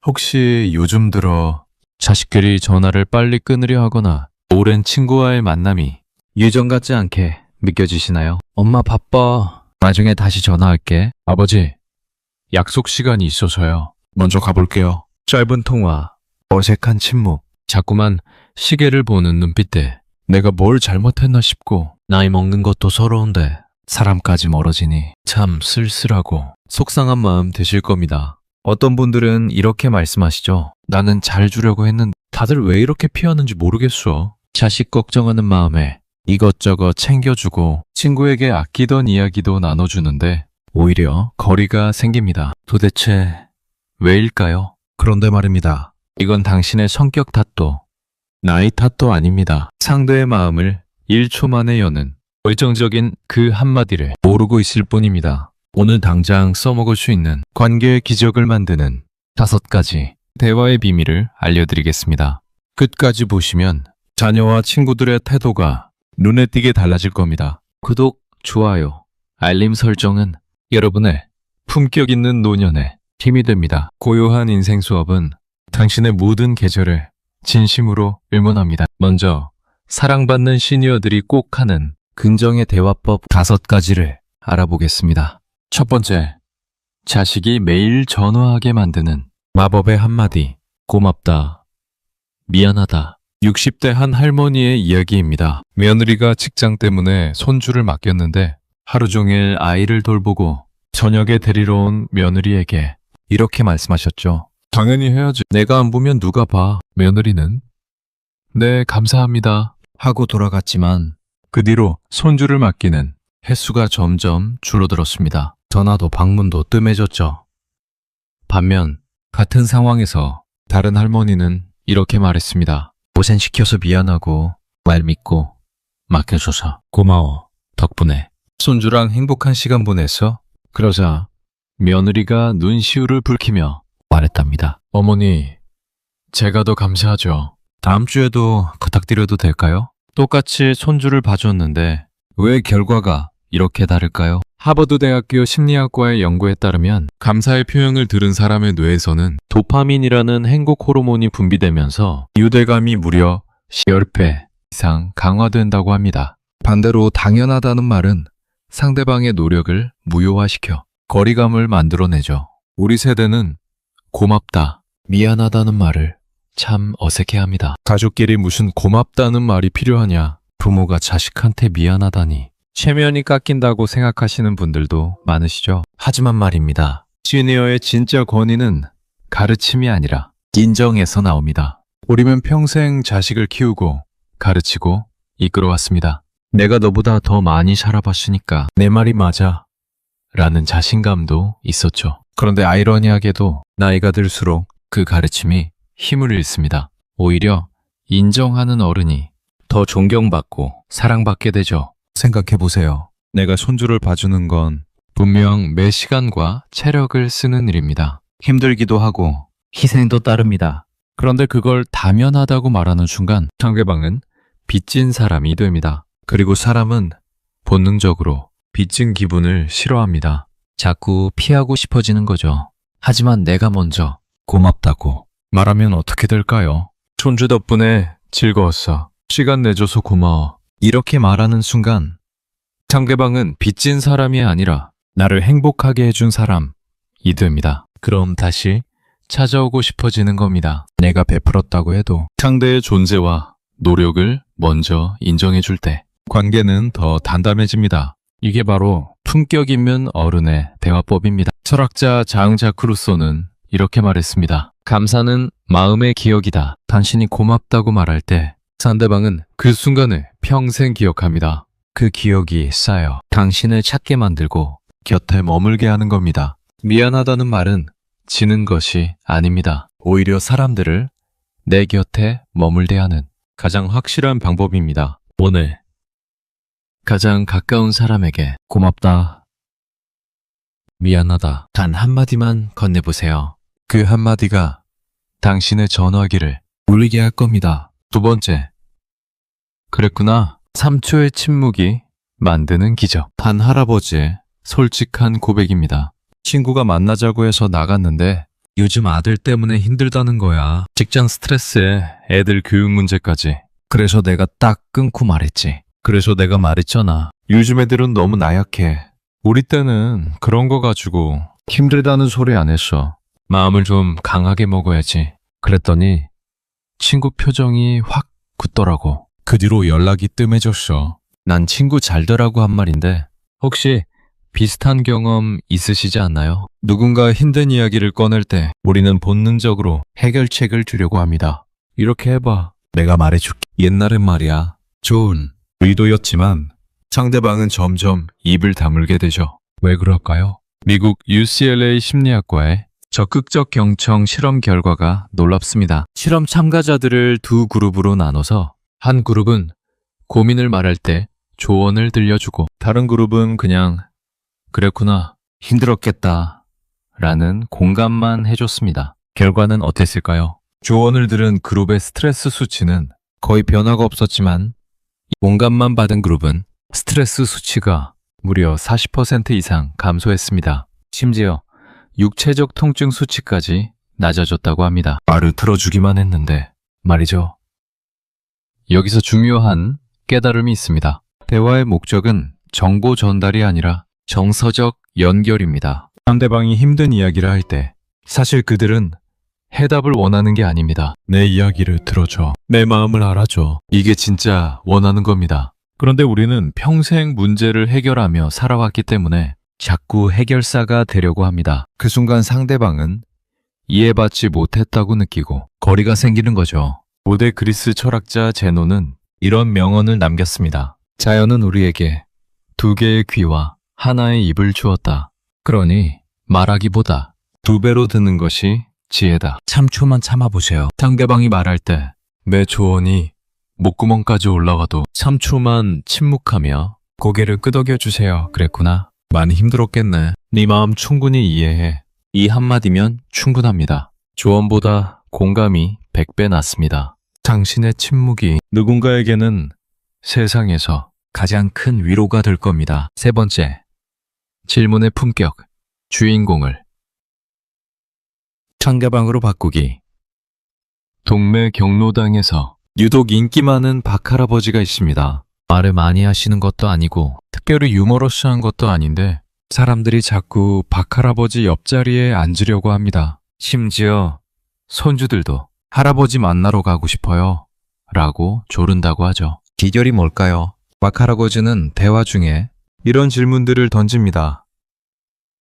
혹시 요즘 들어 자식들이 전화를 빨리 끊으려 하거나 오랜 친구와의 만남이 예전 같지 않게 느껴지시나요? 엄마 바빠. 나중에 다시 전화할게. 아버지, 약속 시간이 있어서요. 먼저 가볼게요. 짧은 통화, 어색한 침묵, 자꾸만 시계를 보는 눈빛에 내가 뭘 잘못했나 싶고 나이 먹는 것도 서러운데 사람까지 멀어지니 참 쓸쓸하고 속상한 마음 드실 겁니다. 어떤 분들은 이렇게 말씀하시죠. 나는 잘 주려고 했는데 다들 왜 이렇게 피하는지 모르겠어. 자식 걱정하는 마음에 이것저것 챙겨주고 친구에게 아끼던 이야기도 나눠주는데 오히려 거리가 생깁니다. 도대체 왜일까요? 그런데 말입니다. 이건 당신의 성격 탓도 나이 탓도 아닙니다. 상대의 마음을 1초 만에 여는 결정적인 그 한마디를 모르고 있을 뿐입니다. 오늘 당장 써먹을 수 있는 관계의 기적을 만드는 5가지 대화의 비밀을 알려드리겠습니다. 끝까지 보시면 자녀와 친구들의 태도가 눈에 띄게 달라질 겁니다. 구독, 좋아요, 알림 설정은 여러분의 품격 있는 노년에 힘이 됩니다. 고요한 인생 수업은 당신의 모든 계절을 진심으로 응원합니다. 먼저 사랑받는 시니어들이 꼭 하는 긍정의 대화법 5가지를 알아보겠습니다. 첫 번째, 자식이 매일 전화하게 만드는 마법의 한마디, 고맙다, 미안하다. 60대 한 할머니의 이야기입니다. 며느리가 직장 때문에 손주를 맡겼는데 하루 종일 아이를 돌보고 저녁에 데리러 온 며느리에게 이렇게 말씀하셨죠. 당연히 해야지. 내가 안 보면 누가 봐. 며느리는 네, 감사합니다 하고 돌아갔지만 그 뒤로 손주를 맡기는 횟수가 점점 줄어들었습니다. 전화도 방문도 뜸해졌죠. 반면 같은 상황에서 다른 할머니는 이렇게 말했습니다. 고생시켜서 미안하고 말 믿고 맡겨줘서 고마워. 덕분에 손주랑 행복한 시간 보냈어? 그러자 며느리가 눈시울을 붉히며 말했답니다. 어머니, 제가 더 감사하죠. 다음 주에도 부탁드려도 될까요? 똑같이 손주를 봐줬는데 왜 결과가 이렇게 다를까요? 하버드 대학교 심리학과의 연구에 따르면 감사의 표현을 들은 사람의 뇌에서는 도파민이라는 행복 호르몬이 분비되면서 유대감이 무려 10배 이상 강화된다고 합니다. 반대로 당연하다는 말은 상대방의 노력을 무효화시켜 거리감을 만들어내죠. 우리 세대는 고맙다, 미안하다는 말을 참 어색해합니다. 가족끼리 무슨 고맙다는 말이 필요하냐? 부모가 자식한테 미안하다니 체면이 깎인다고 생각하시는 분들도 많으시죠. 하지만 말입니다. 시니어의 진짜 권위는 가르침이 아니라 인정에서 나옵니다. 우리는 평생 자식을 키우고 가르치고 이끌어왔습니다. 내가 너보다 더 많이 살아봤으니까 내 말이 맞아 라는 자신감도 있었죠. 그런데 아이러니하게도 나이가 들수록 그 가르침이 힘을 잃습니다. 오히려 인정하는 어른이 더 존경받고 사랑받게 되죠. 생각해보세요. 내가 손주를 봐주는 건 분명 매 시간과 체력을 쓰는 일입니다. 힘들기도 하고 희생도 따릅니다. 그런데 그걸 당연하다고 말하는 순간 상대방은 빚진 사람이 됩니다. 그리고 사람은 본능적으로 빚진 기분을 싫어합니다. 자꾸 피하고 싶어지는 거죠. 하지만 내가 먼저 고맙다고 말하면 어떻게 될까요? 손주 덕분에 즐거웠어. 시간 내줘서 고마워. 이렇게 말하는 순간 상대방은 빚진 사람이 아니라 나를 행복하게 해준 사람이 됩니다. 그럼 다시 찾아오고 싶어지는 겁니다. 내가 베풀었다고 해도 상대의 존재와 노력을 먼저 인정해줄 때 관계는 더 단단해집니다. 이게 바로 품격 있는 어른의 대화법입니다. 철학자 장 자크 루소는 이렇게 말했습니다. 감사는 마음의 기억이다. 당신이 고맙다고 말할 때 상대방은 그 순간을 평생 기억합니다. 그 기억이 쌓여 당신을 찾게 만들고 곁에 머물게 하는 겁니다. 미안하다는 말은 지는 것이 아닙니다. 오히려 사람들을 내 곁에 머물게 하는 가장 확실한 방법입니다. 오늘 가장 가까운 사람에게 고맙다, 미안하다 단 한마디만 건네보세요. 그 한마디가 당신의 전화기를 울리게 할 겁니다. 두 번째, 그랬구나. 3초의 침묵이 만드는 기적. 한 할아버지의 솔직한 고백입니다. 친구가 만나자고 해서 나갔는데 요즘 아들 때문에 힘들다는 거야. 직장 스트레스에 애들 교육 문제까지. 그래서 내가 딱 끊고 말했지. 그래서 내가 말했잖아. 요즘 애들은 너무 나약해. 우리 때는 그런 거 가지고 힘들다는 소리 안 했어. 마음을 좀 강하게 먹어야지. 그랬더니 친구 표정이 확 굳더라고. 그 뒤로 연락이 뜸해졌어. 난 친구 잘되라고 한 말인데 혹시 비슷한 경험 있으시지 않나요? 누군가 힘든 이야기를 꺼낼 때 우리는 본능적으로 해결책을 주려고 합니다. 이렇게 해봐. 내가 말해줄게. 옛날엔 말이야. 좋은 의도였지만 상대방은 점점 입을 다물게 되죠. 왜 그럴까요? 미국 UCLA 심리학과의 적극적 경청 실험 결과가 놀랍습니다. 실험 참가자들을 두 그룹으로 나눠서 한 그룹은 고민을 말할 때 조언을 들려주고 다른 그룹은 그냥 그랬구나, 힘들었겠다 라는 공감만 해줬습니다. 결과는 어땠을까요? 조언을 들은 그룹의 스트레스 수치는 거의 변화가 없었지만 공감만 받은 그룹은 스트레스 수치가 무려 40% 이상 감소했습니다. 심지어 육체적 통증 수치까지 낮아졌다고 합니다. 말을 들어주기만 했는데 말이죠. 여기서 중요한 깨달음이 있습니다. 대화의 목적은 정보 전달이 아니라 정서적 연결입니다. 상대방이 힘든 이야기를 할 때 사실 그들은 해답을 원하는 게 아닙니다. 내 이야기를 들어줘. 내 마음을 알아줘. 이게 진짜 원하는 겁니다. 그런데 우리는 평생 문제를 해결하며 살아왔기 때문에 자꾸 해결사가 되려고 합니다. 그 순간 상대방은 이해받지 못했다고 느끼고 거리가 생기는 거죠. 고대 그리스 철학자 제노는 이런 명언을 남겼습니다. 자연은 우리에게 두 개의 귀와 하나의 입을 주었다. 그러니 말하기보다 두 배로 듣는 것이 지혜다. 참초만 참아보세요. 상대방이 말할 때 내 조언이 목구멍까지 올라와도 참초만 침묵하며 고개를 끄덕여주세요. 그랬구나. 많이 힘들었겠네. 네 마음 충분히 이해해. 이 한마디면 충분합니다. 조언보다 공감이 100배 낫습니다. 당신의 침묵이 누군가에게는 세상에서 가장 큰 위로가 될 겁니다. 세 번째, 질문의 품격, 주인공을 상대방으로 바꾸기. 동네 경로당에서 유독 인기 많은 박할아버지가 있습니다. 말을 많이 하시는 것도 아니고 특별히 유머러스한 것도 아닌데 사람들이 자꾸 박할아버지 옆자리에 앉으려고 합니다. 심지어 손주들도 할아버지 만나러 가고 싶어요 라고 조른다고 하죠. 비결이 뭘까요? 박할아버지는 대화 중에 이런 질문들을 던집니다.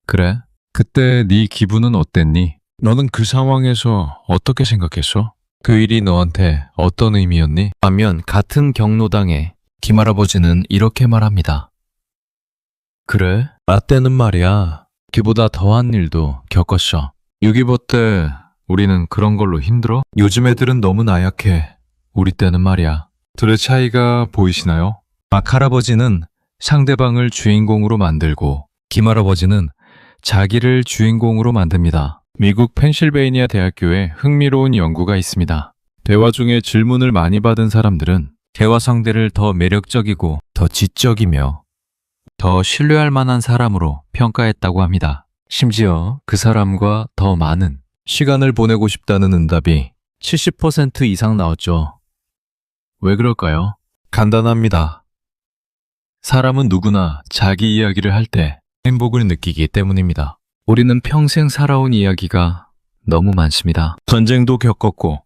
그래? 그때 네 기분은 어땠니? 너는 그 상황에서 어떻게 생각했어? 그 일이 너한테 어떤 의미였니? 반면 같은 경로당에 김할아버지는 이렇게 말합니다. 그래? 나 때는 말이야. 그보다 더한 일도 겪었어. 6.25 때 우리는 그런 걸로 힘들어? 요즘 애들은 너무 나약해. 우리 때는 말이야. 둘의 차이가 보이시나요? 박할아버지는 상대방을 주인공으로 만들고 김할아버지는 자기를 주인공으로 만듭니다. 미국 펜실베이니아 대학교에 흥미로운 연구가 있습니다. 대화 중에 질문을 많이 받은 사람들은 대화 상대를 더 매력적이고 더 지적이며 더 신뢰할 만한 사람으로 평가했다고 합니다. 심지어 그 사람과 더 많은 시간을 보내고 싶다는 응답이 70% 이상 나왔죠. 왜 그럴까요? 간단합니다. 사람은 누구나 자기 이야기를 할 때 행복을 느끼기 때문입니다. 우리는 평생 살아온 이야기가 너무 많습니다. 전쟁도 겪었고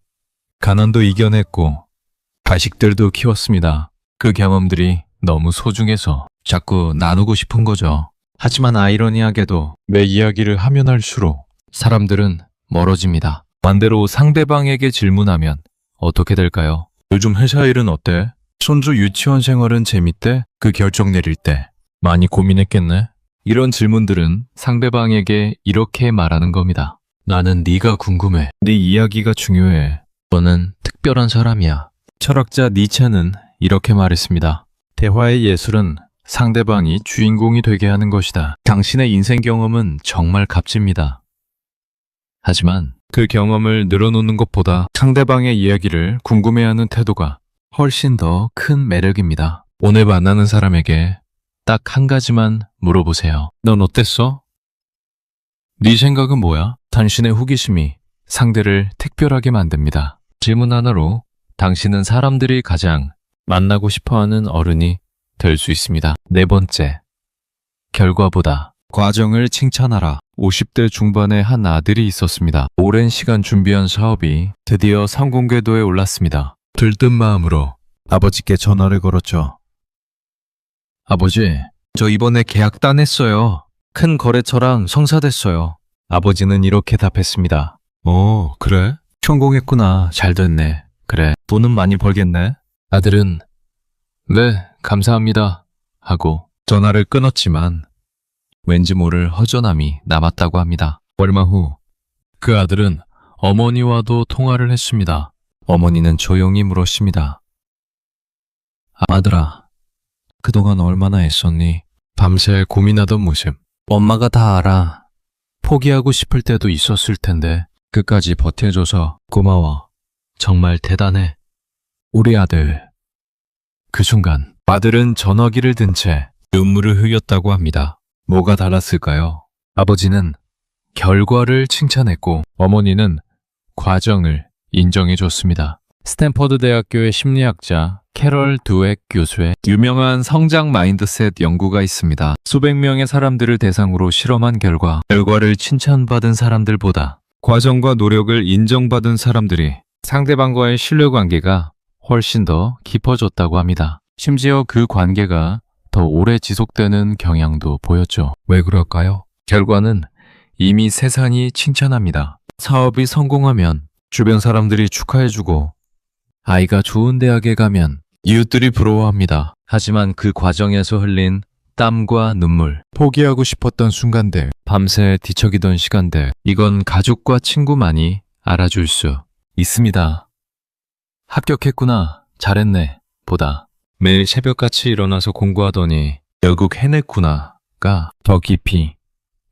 가난도 이겨냈고 자식들도 키웠습니다. 그 경험들이 너무 소중해서 자꾸 나누고 싶은 거죠. 하지만 아이러니하게도 내 이야기를 하면 할수록 사람들은 멀어집니다. 반대로 상대방에게 질문하면 어떻게 될까요? 요즘 회사 일은 어때? 손주 유치원 생활은 재밌대? 그 결정 내릴 때 많이 고민했겠네? 이런 질문들은 상대방에게 이렇게 말하는 겁니다. 나는 네가 궁금해. 네 이야기가 중요해. 너는 특별한 사람이야. 철학자 니체는 이렇게 말했습니다. 대화의 예술은 상대방이 주인공이 되게 하는 것이다. 당신의 인생 경험은 정말 값집니다. 하지만 그 경험을 늘어놓는 것보다 상대방의 이야기를 궁금해하는 태도가 훨씬 더 큰 매력입니다. 오늘 만나는 사람에게 딱 한 가지만 물어보세요. 넌 어땠어? 네 생각은 뭐야? 당신의 호기심이 상대를 특별하게 만듭니다. 질문 하나로 당신은 사람들이 가장 만나고 싶어하는 어른이 될 수 있습니다. 네 번째, 결과보다 과정을 칭찬하라. 50대 중반의 한 아들이 있었습니다. 오랜 시간 준비한 사업이 드디어 성공 궤도에 올랐습니다. 들뜬 마음으로 아버지께 전화를 걸었죠. 아버지, 저 이번에 계약 따냈어요. 큰 거래처랑 성사됐어요. 아버지는 이렇게 답했습니다. 그래? 성공했구나. 잘 됐네. 그래, 돈은 많이 벌겠네. 아들은 네, 감사합니다 하고 전화를 끊었지만 왠지 모를 허전함이 남았다고 합니다. 얼마 후 그 아들은 어머니와도 통화를 했습니다. 어머니는 조용히 물었습니다. 아들아, 그동안 얼마나 애썼니? 밤새 고민하던 모습. 엄마가 다 알아. 포기하고 싶을 때도 있었을 텐데 끝까지 버텨줘서 고마워. 정말 대단해. 우리 아들. 그 순간 아들은 전화기를 든 채 눈물을 흘렸다고 합니다. 뭐가 달랐을까요? 아버지는 결과를 칭찬했고 어머니는 과정을 인정해줬습니다. 스탠퍼드 대학교의 심리학자 캐럴 드웨크 교수의 유명한 성장 마인드셋 연구가 있습니다. 수백 명의 사람들을 대상으로 실험한 결과를 칭찬받은 사람들보다 과정과 노력을 인정받은 사람들이 상대방과의 신뢰관계가 훨씬 더 깊어졌다고 합니다. 심지어 그 관계가 더 오래 지속되는 경향도 보였죠. 왜 그럴까요? 결과는 이미 세상이 칭찬합니다. 사업이 성공하면 주변 사람들이 축하해주고 아이가 좋은 대학에 가면 이웃들이 부러워합니다. 하지만 그 과정에서 흘린 땀과 눈물, 포기하고 싶었던 순간들, 밤새 뒤척이던 시간들, 이건 가족과 친구만이 알아줄 수 있습니다. 합격했구나, 잘했네 보다 매일 새벽같이 일어나서 공부하더니 결국 해냈구나가 더 깊이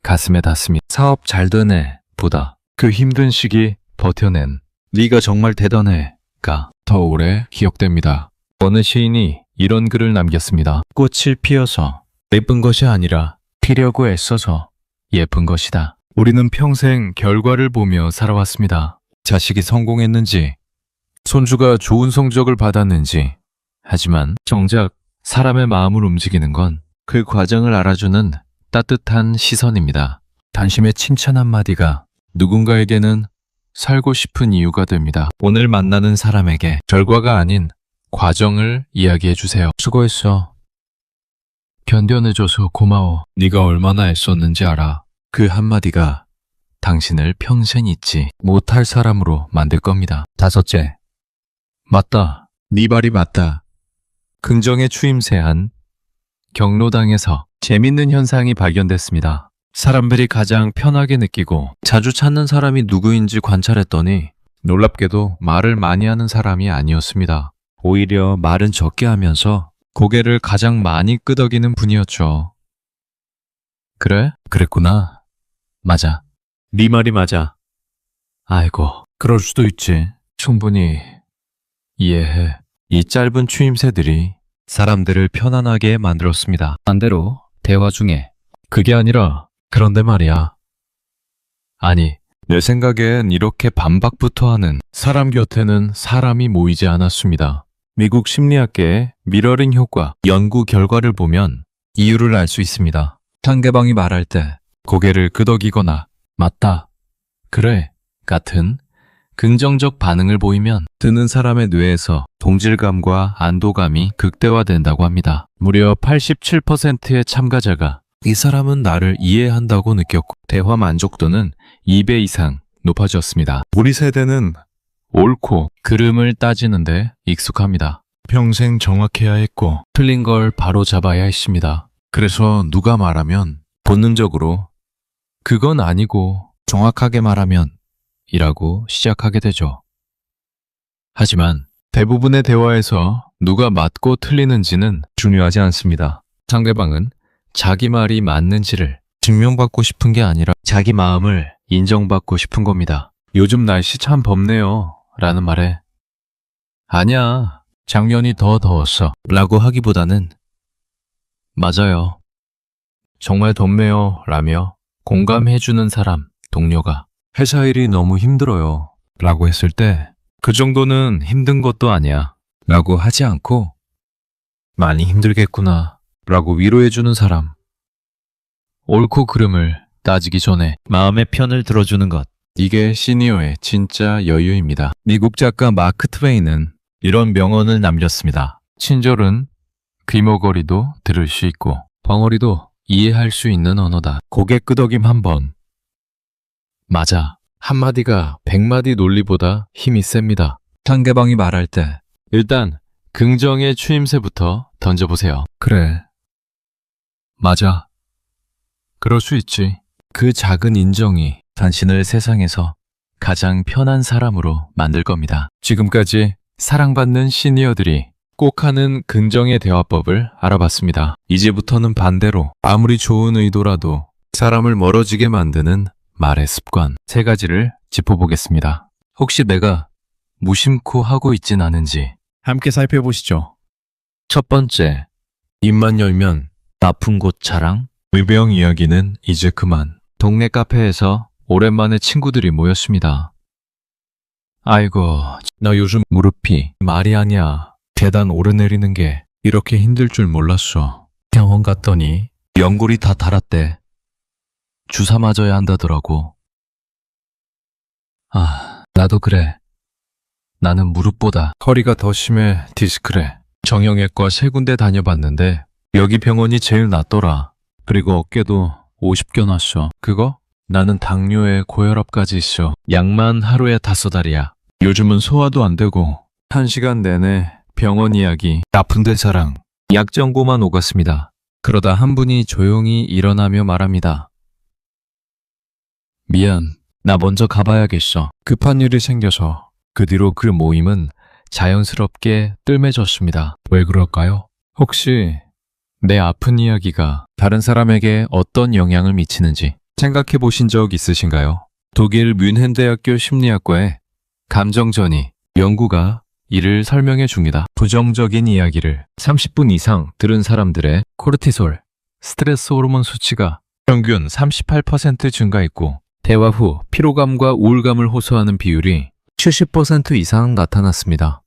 가슴에 닿습니다. 사업 잘 되네 보다 그 힘든 시기 버텨낸 네가 정말 대단해가 더 오래 기억됩니다. 어느 시인이 이런 글을 남겼습니다. 꽃을 피워서 예쁜 것이 아니라 피려고 애써서 예쁜 것이다. 우리는 평생 결과를 보며 살아왔습니다. 자식이 성공했는지, 손주가 좋은 성적을 받았는지. 하지만 정작 사람의 마음을 움직이는 건 그 과정을 알아주는 따뜻한 시선입니다. 단심의 칭찬 한마디가 누군가에게는 살고 싶은 이유가 됩니다. 오늘 만나는 사람에게 결과가 아닌 과정을 이야기해 주세요. 수고했어. 견뎌내줘서 고마워. 네가 얼마나 애썼는지 알아. 그 한마디가 당신을 평생 잊지 못할 사람으로 만들 겁니다. 다섯째, 맞다. 네 말이 맞다. 긍정의 추임새한 경로당에서 재밌는 현상이 발견됐습니다. 사람들이 가장 편하게 느끼고 자주 찾는 사람이 누구인지 관찰했더니 놀랍게도 말을 많이 하는 사람이 아니었습니다. 오히려 말은 적게 하면서 고개를 가장 많이 끄덕이는 분이었죠. 그래? 그랬구나. 맞아. 네 말이 맞아. 아이고, 그럴 수도 있지. 충분히 이해해. 이 짧은 추임새들이 사람들을 편안하게 만들었습니다. 반대로 대화 중에 그게 아니라 그런데 말이야. 아니, 내 생각엔 이렇게 반박부터 하는 사람 곁에는 사람이 모이지 않았습니다. 미국 심리학계의 미러링 효과 연구 결과를 보면 이유를 알 수 있습니다. 상대방이 말할 때 고개를 끄덕이거나 맞다, 그래 같은 긍정적 반응을 보이면 듣는 사람의 뇌에서 동질감과 안도감이 극대화된다고 합니다. 무려 87%의 참가자가 이 사람은 나를 이해한다고 느꼈고 대화 만족도는 2배 이상 높아졌습니다. 우리 세대는 옳고 그름을 따지는데 익숙합니다. 평생 정확해야 했고 틀린 걸 바로 잡아야 했습니다. 그래서 누가 말하면 본능적으로 그건 아니고 정확하게 말하면 이라고 시작하게 되죠. 하지만 대부분의 대화에서 누가 맞고 틀리는지는 중요하지 않습니다. 상대방은 자기 말이 맞는지를 증명받고 싶은 게 아니라 자기 마음을 인정받고 싶은 겁니다. 요즘 날씨 참 덥네요 라는 말에 아니야, 작년이 더 더웠어 라고 하기보다는 맞아요, 정말 덥네요 라며 공감해주는 사람, 동료가 회사 일이 너무 힘들어요 라고 했을 때 그 정도는 힘든 것도 아니야 라고 하지 않고 많이 힘들겠구나 라고 위로해주는 사람. 옳고 그름을 따지기 전에 마음의 편을 들어주는 것. 이게 시니어의 진짜 여유입니다. 미국 작가 마크 트웨인은 이런 명언을 남겼습니다. 친절은 귀머거리도 들을 수 있고 벙어리도 이해할 수 있는 언어다. 고개 끄덕임 한 번. 맞아. 한마디가 100마디 논리보다 힘이 셉니다. 상대방이 말할 때 일단 긍정의 추임새부터 던져보세요. 그래. 맞아. 그럴 수 있지. 그 작은 인정이 당신을 세상에서 가장 편한 사람으로 만들 겁니다. 지금까지 사랑받는 시니어들이 꼭 하는 긍정의 대화법을 알아봤습니다. 이제부터는 반대로 아무리 좋은 의도라도 사람을 멀어지게 만드는 말의 습관 3가지를 짚어보겠습니다. 혹시 내가 무심코 하고 있진 않은지 함께 살펴보시죠. 첫 번째, 입만 열면 나쁜 곳 자랑, 의병 이야기는 이제 그만. 동네 카페에서 오랜만에 친구들이 모였습니다. 아이고, 나 요즘 무릎이 말이 아니야. 계단 오르내리는 게 이렇게 힘들 줄 몰랐어. 병원 갔더니 연골이 다 닳았대. 주사 맞아야 한다더라고. 아, 나도 그래. 나는 무릎보다 허리가 더 심해 디스크래. 정형외과 3군데 다녀봤는데 여기 병원이 제일 낫더라. 그리고 어깨도 50개 났어. 그거? 나는 당뇨에 고혈압까지 있어. 약만 하루에 5알이야. 요즘은 소화도 안 되고 1시간 내내 병원 이야기, 아픈데 사랑, 약 정보만 오갔습니다. 그러다 한 분이 조용히 일어나며 말합니다. 미안, 나 먼저 가봐야겠어. 급한 일이 생겨서. 그 뒤로 그 모임은 자연스럽게 뜸해졌습니다. 왜 그럴까요? 혹시 내 아픈 이야기가 다른 사람에게 어떤 영향을 미치는지 생각해 보신 적 있으신가요? 독일 뮌헨 대학교 심리학과의 감정전이 연구가 이를 설명해 줍니다. 부정적인 이야기를 30분 이상 들은 사람들의 코르티솔, 스트레스 호르몬 수치가 평균 38% 증가했고 대화 후 피로감과 우울감을 호소하는 비율이 70% 이상 나타났습니다.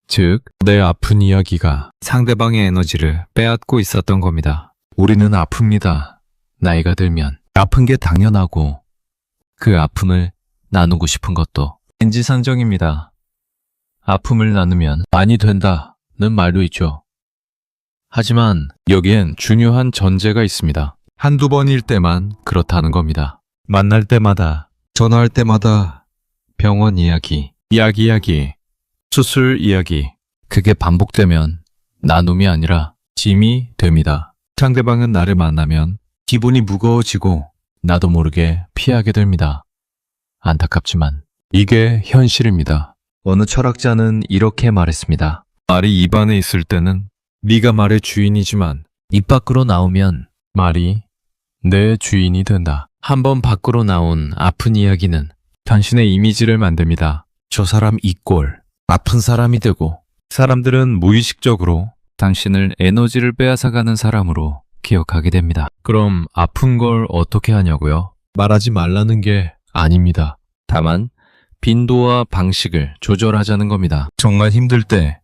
즉, 내 아픈 이야기가 상대방의 에너지를 빼앗고 있었던 겁니다. 우리는 아픕니다. 나이가 들면 아픈 게 당연하고 그 아픔을 나누고 싶은 것도 인지상정입니다. 아픔을 나누면 많이 된다는 말도 있죠. 하지만 여기엔 중요한 전제가 있습니다. 한두 번일 때만 그렇다는 겁니다. 만날 때마다, 전화할 때마다 병원 이야기, 약 이야기, 수술 이야기, 그게 반복되면 나눔이 아니라 짐이 됩니다. 상대방은 나를 만나면 기분이 무거워지고 나도 모르게 피하게 됩니다. 안타깝지만 이게 현실입니다. 어느 철학자는 이렇게 말했습니다. 말이 입안에 있을 때는 네가 말의 주인이지만 입 밖으로 나오면 말이 내 주인이 된다. 한번 밖으로 나온 아픈 이야기는 당신의 이미지를 만듭니다. 저 사람 이 꼴, 아픈 사람이 되고 사람들은 무의식적으로 당신을 에너지를 빼앗아가는 사람으로 기억하게 됩니다. 그럼 아픈 걸 어떻게 하냐고요? 말하지 말라는 게 아닙니다. 다만 빈도와 방식을 조절하자는 겁니다. 정말 힘들 때,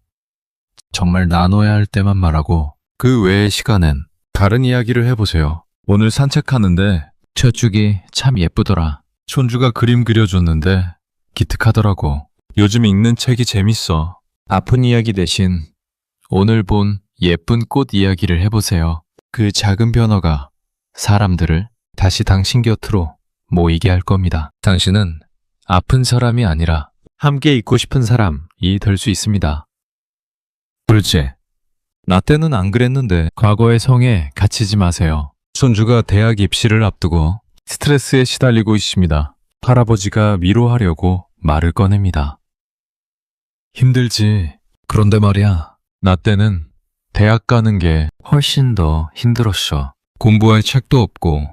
정말 나눠야 할 때만 말하고 그 외의 시간엔 다른 이야기를 해보세요. 오늘 산책하는데 첫 죽이 참 예쁘더라. 손주가 그림 그려줬는데 기특하더라고. 요즘 읽는 책이 재밌어. 아픈 이야기 대신 오늘 본 예쁜 꽃 이야기를 해보세요. 그 작은 변화가 사람들을 다시 당신 곁으로 모이게 할 겁니다. 당신은 아픈 사람이 아니라 함께 있고 싶은 사람이 될 수 있습니다. 그렇지. 나 때는 안 그랬는데. 과거의 성에 갇히지 마세요. 손주가 대학 입시를 앞두고 스트레스에 시달리고 있습니다. 할아버지가 위로하려고 말을 꺼냅니다. 힘들지. 그런데 말이야, 나 때는 대학 가는 게 훨씬 더 힘들었어. 공부할 책도 없고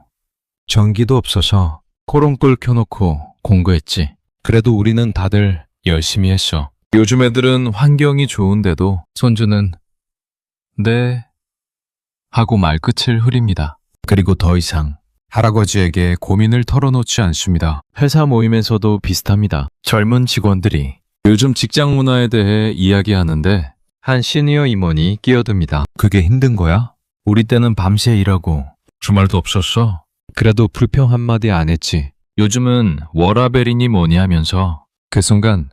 전기도 없어서 코롱불 켜놓고 공부했지. 그래도 우리는 다들 열심히 했어. 요즘 애들은 환경이 좋은데도 손주는 네 하고 말끝을 흐립니다. 그리고 더 이상 할아버지에게 고민을 털어놓지 않습니다. 회사 모임에서도 비슷합니다. 젊은 직원들이 요즘 직장 문화에 대해 이야기하는데 한 시니어 임원이 끼어듭니다. 그게 힘든 거야? 우리 때는 밤새 일하고 주말도 없었어. 그래도 불평 한마디 안 했지. 요즘은 워라벨이니 뭐니 하면서 그 순간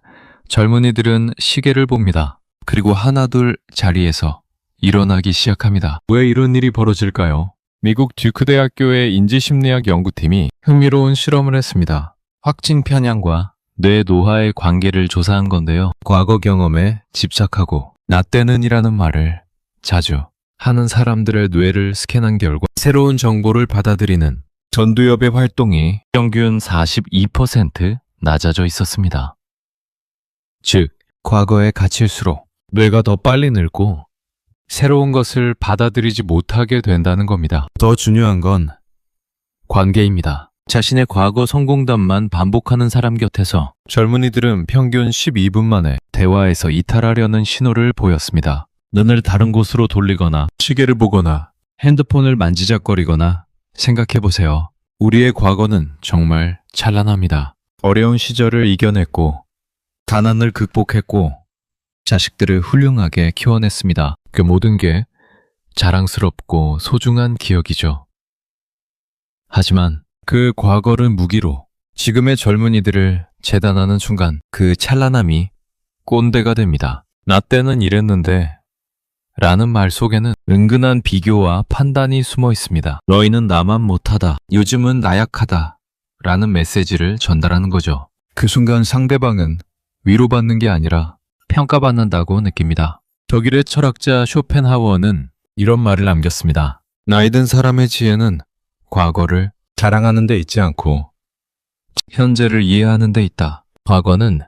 젊은이들은 시계를 봅니다. 그리고 하나둘 자리에서 일어나기 시작합니다. 왜 이런 일이 벌어질까요? 미국 듀크 대학교의 인지심리학 연구팀이 흥미로운 실험을 했습니다. 확진 편향과 뇌 노화의 관계를 조사한 건데요. 과거 경험에 집착하고 나 때는이라는 말을 자주 하는 사람들의 뇌를 스캔한 결과 새로운 정보를 받아들이는 전두엽의 활동이 평균 42% 낮아져 있었습니다. 즉, 과거에 갇힐수록 뇌가 더 빨리 늙고 새로운 것을 받아들이지 못하게 된다는 겁니다. 더 중요한 건 관계입니다. 자신의 과거 성공담만 반복하는 사람 곁에서 젊은이들은 평균 12분 만에 대화에서 이탈하려는 신호를 보였습니다. 눈을 다른 곳으로 돌리거나 시계를 보거나 핸드폰을 만지작거리거나 생각해보세요. 우리의 과거는 정말 찬란합니다. 어려운 시절을 이겨냈고 가난을 극복했고 자식들을 훌륭하게 키워냈습니다. 그 모든 게 자랑스럽고 소중한 기억이죠. 하지만 그 과거를 무기로 지금의 젊은이들을 재단하는 순간 그 찬란함이 꼰대가 됩니다. 나 때는 이랬는데 라는 말 속에는 은근한 비교와 판단이 숨어 있습니다. 너희는 나만 못하다. 요즘은 나약하다. 라는 메시지를 전달하는 거죠. 그 순간 상대방은 위로받는 게 아니라 평가받는다고 느낍니다. 독일의 철학자 쇼펜하우어는 이런 말을 남겼습니다. 나이 든 사람의 지혜는 과거를 자랑하는 데 있지 않고 현재를 이해하는 데 있다. 과거는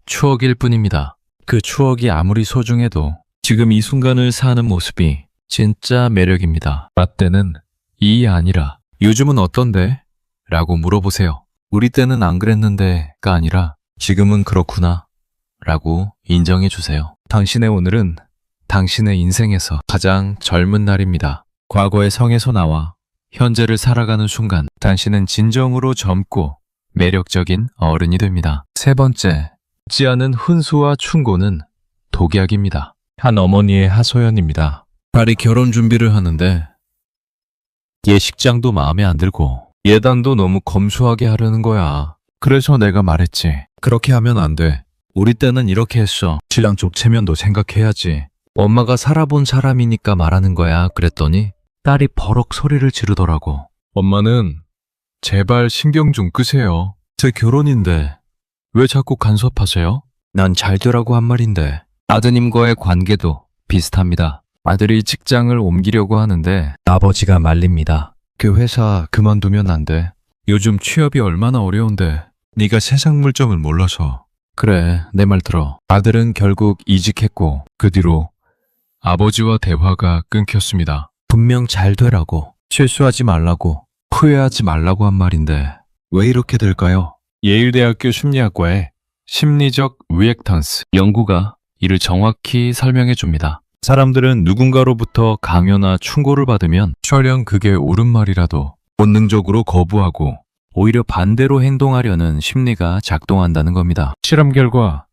추억일 뿐입니다. 그 추억이 아무리 소중해도 지금 이 순간을 사는 모습이 진짜 매력입니다. 라떼는 이 아니라 요즘은 어떤데? 라고 물어보세요. 우리 때는 안 그랬는데가 아니라 지금은 그렇구나 라고 인정해 주세요. 당신의 오늘은 당신의 인생에서 가장 젊은 날입니다. 과거의 성에서 나와 현재를 살아가는 순간 당신은 진정으로 젊고 매력적인 어른이 됩니다. 세 번째, 잊지 않은 훈수와 충고는 독약입니다. 한 어머니의 하소연입니다. 딸이 결혼 준비를 하는데 예식장도 마음에 안 들고 예단도 너무 검소하게 하려는 거야. 그래서 내가 말했지. 그렇게 하면 안 돼. 우리 때는 이렇게 했어. 신랑 쪽 체면도 생각해야지. 엄마가 살아본 사람이니까 말하는 거야. 그랬더니 딸이 버럭 소리를 지르더라고. 엄마는 제발 신경 좀 끄세요. 제 결혼인데 왜 자꾸 간섭하세요? 난 잘 되라고 한 말인데. 아드님과의 관계도 비슷합니다. 아들이 직장을 옮기려고 하는데 아버지가 말립니다. 그 회사 그만두면 안 돼. 요즘 취업이 얼마나 어려운데. 네가 세상 물정을 몰라서. 그래, 내 말 들어. 아들은 결국 이직했고 그 뒤로 아버지와 대화가 끊겼습니다. 분명 잘 되라고, 실수하지 말라고, 후회하지 말라고 한 말인데 왜 이렇게 될까요? 예일대학교 심리학과의 심리적 리액턴스 연구가 이를 정확히 설명해 줍니다. 사람들은 누군가로부터 강요나 충고를 받으면 설령 그게 옳은 말이라도 본능적으로 거부하고 오히려 반대로 행동하려는 심리가 작동한다는 겁니다. 실험 결과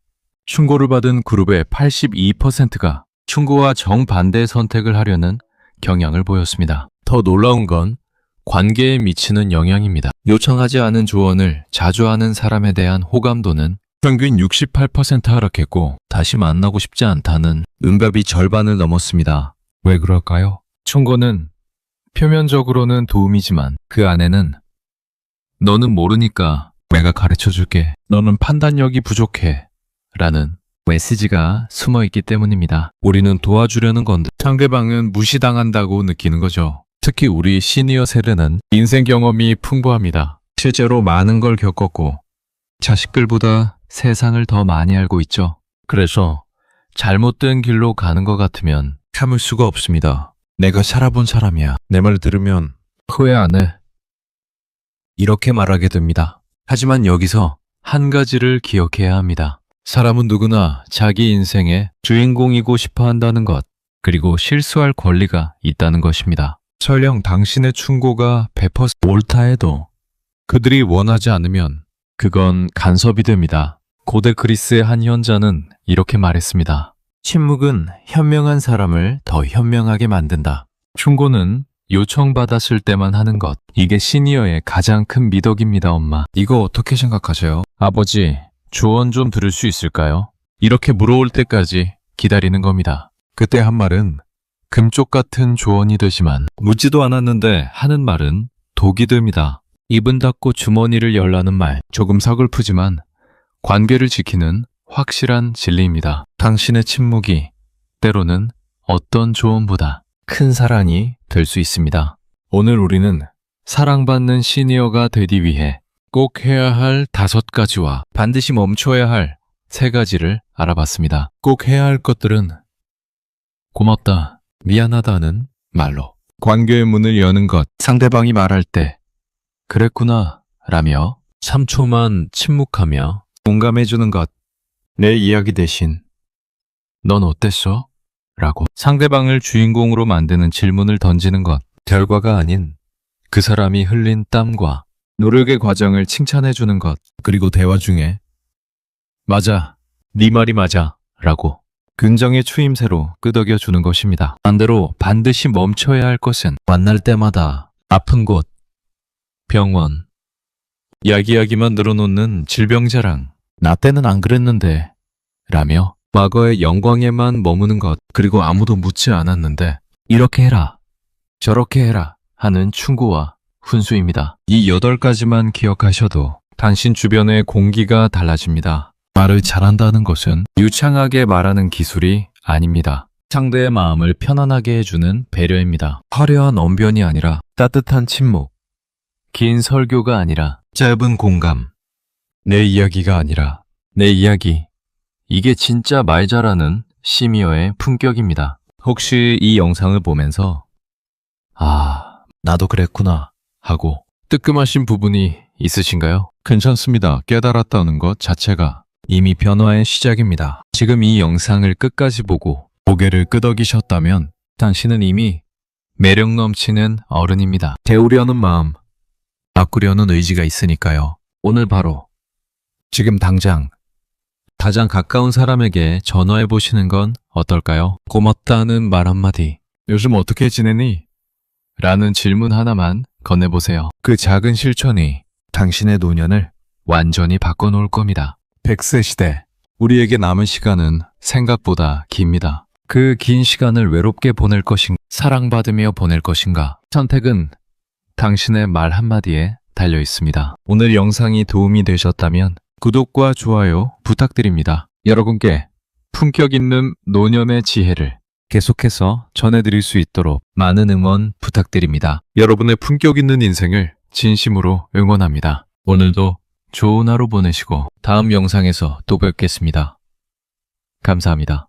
충고를 받은 그룹의 82%가 충고와 정반대의 선택을 하려는 경향을 보였습니다. 더 놀라운 건 관계에 미치는 영향입니다. 요청하지 않은 조언을 자주 하는 사람에 대한 호감도는 평균 68% 하락했고 다시 만나고 싶지 않다는 응답이 절반을 넘었습니다. 왜 그럴까요? 충고는 표면적으로는 도움이지만 그 안에는 너는 모르니까 내가 가르쳐줄게. 너는 판단력이 부족해. 라는 메시지가 숨어 있기 때문입니다. 우리는 도와주려는 건데 상대방은 무시당한다고 느끼는 거죠. 특히 우리 시니어 세대는 인생 경험이 풍부합니다. 실제로 많은 걸 겪었고 자식들보다 세상을 더 많이 알고 있죠. 그래서 잘못된 길로 가는 것 같으면 참을 수가 없습니다. 내가 살아본 사람이야. 내 말 들으면 후회 안 해. 이렇게 말하게 됩니다. 하지만 여기서 한 가지를 기억해야 합니다. 사람은 누구나 자기 인생의 주인공이고 싶어 한다는 것, 그리고 실수할 권리가 있다는 것입니다. 설령 당신의 충고가 100% 옳다 해도 그들이 원하지 않으면 그건 간섭이 됩니다. 고대 그리스의 한 현자는 이렇게 말했습니다. 침묵은 현명한 사람을 더 현명하게 만든다. 충고는 요청받았을 때만 하는 것. 이게 시니어의 가장 큰 미덕입니다, 엄마. 이거 어떻게 생각하세요? 아버지, 조언 좀 들을 수 있을까요? 이렇게 물어올 때까지 기다리는 겁니다. 그때 한 말은 금쪽 같은 조언이 되지만 묻지도 않았는데 하는 말은 독이 됩니다. 입은 닫고 주머니를 열라는 말, 조금 서글프지만 관계를 지키는 확실한 진리입니다. 당신의 침묵이 때로는 어떤 조언보다 큰 사랑이 될 수 있습니다. 오늘 우리는 사랑받는 시니어가 되기 위해 꼭 해야 할 5가지와 반드시 멈춰야 할 3가지를 알아봤습니다. 꼭 해야 할 것들은 고맙다, 미안하다는 말로 관계의 문을 여는 것, 상대방이 말할 때 그랬구나 라며 3초만 침묵하며 공감해주는 것, 내 이야기 대신 넌 어땠어? 라고 상대방을 주인공으로 만드는 질문을 던지는 것, 결과가 아닌 그 사람이 흘린 땀과 노력의 과정을 칭찬해주는 것, 그리고 대화 중에 맞아, 네 말이 맞아 라고 긍정의 추임새로 끄덕여주는 것입니다. 반대로 반드시 멈춰야 할 것은 만날 때마다 아픈 곳, 병원, 야기야기만 늘어놓는 질병자랑 나 때는 안 그랬는데 라며 과거의 영광에만 머무는 것, 그리고 아무도 묻지 않았는데 이렇게 해라, 저렇게 해라 하는 충고와 훈수입니다. 이 8가지만 기억하셔도 당신 주변의 공기가 달라집니다. 말을 잘한다는 것은 유창하게 말하는 기술이 아닙니다. 상대의 마음을 편안하게 해주는 배려입니다. 화려한 언변이 아니라 따뜻한 침묵, 긴 설교가 아니라 짧은 공감, 내 이야기가 아니라 내 이야기. 이게 진짜 말 잘하는 시니어의 품격입니다. 혹시 이 영상을 보면서 아, 나도 그랬구나 하고 뜨끔하신 부분이 있으신가요? 괜찮습니다. 깨달았다는 것 자체가 이미 변화의 시작입니다. 지금 이 영상을 끝까지 보고 고개를 끄덕이셨다면 당신은 이미 매력 넘치는 어른입니다. 배우려는 마음, 바꾸려는 의지가 있으니까요. 오늘 바로 지금 당장 가장 가까운 사람에게 전화해 보시는 건 어떨까요? 고맙다는 말 한마디, 요즘 어떻게 지내니? 라는 질문 하나만 건네보세요. 그 작은 실천이 당신의 노년을 완전히 바꿔놓을 겁니다. 100세 시대, 우리에게 남은 시간은 생각보다 깁니다. 그 긴 시간을 외롭게 보낼 것인가, 사랑받으며 보낼 것인가, 선택은 당신의 말 한마디에 달려 있습니다. 오늘 영상이 도움이 되셨다면 구독과 좋아요 부탁드립니다. 여러분께 품격 있는 노년의 지혜를 계속해서 전해드릴 수 있도록 많은 응원 부탁드립니다. 여러분의 품격 있는 인생을 진심으로 응원합니다. 오늘도 좋은 하루 보내시고 다음 영상에서 또 뵙겠습니다. 감사합니다.